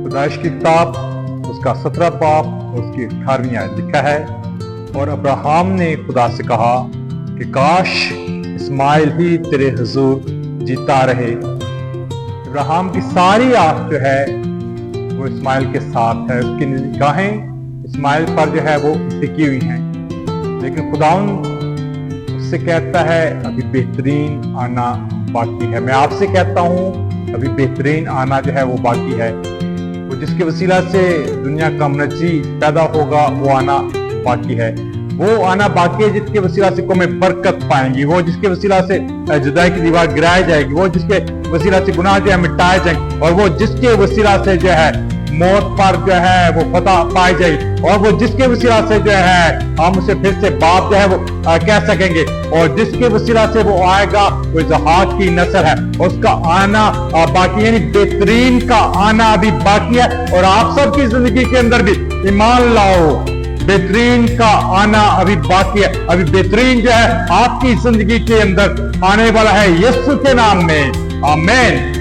पैदाइश की किताब उसका 17 बाब उसकी 18वीं आयत लिखा है, और अब्राहम ने खुदा से कहा कि काश इस्माइल ही तेरे हुजूर जीता रहे। अब्राहम की सारी आस जो है वो इस्माइल के साथ है, उसकी निगाहें इस्माइल पर जो है वो टिकी हुई हैं, लेकिन खुदाउन उससे कहता है अभी बेहतरीन आना बाकी है। मैं आपसे कहता हूँ अभी बेहतरीन आना जो है वो बाकी है। वो जिसके वसीला से दुनिया का मर्जी पैदा होगा वो आना बाकी है। वो आना बाकी है जिसके वसीला से कौमें बरकत पाएंगी, वो जिसके वसीला से जुदाई की दीवार गिराई जाएगी, वो जिसके वसीला से गुनाह जो है मिटाए जाएंगे, और वो जिसके वसीला से जो है मौत पर जो है वो फतह पाई जाएगी, और वो जिसके वसीला से जो है हम उसे फिर से बाप जो है वो कह सकेंगे, और जिसके वसीला से वो आएगा वो इसहाक की नस्ल है, उसका आना बाकी, यानी बेहतरीन का आना अभी बाकी है। और आप सबकी जिंदगी के अंदर भी ईमान लाओ, बेहतरीन का आना अभी बाकी है। अभी बेहतरीन जो है आपकी जिंदगी के अंदर आने वाला है यीशु के नाम में, आमीन।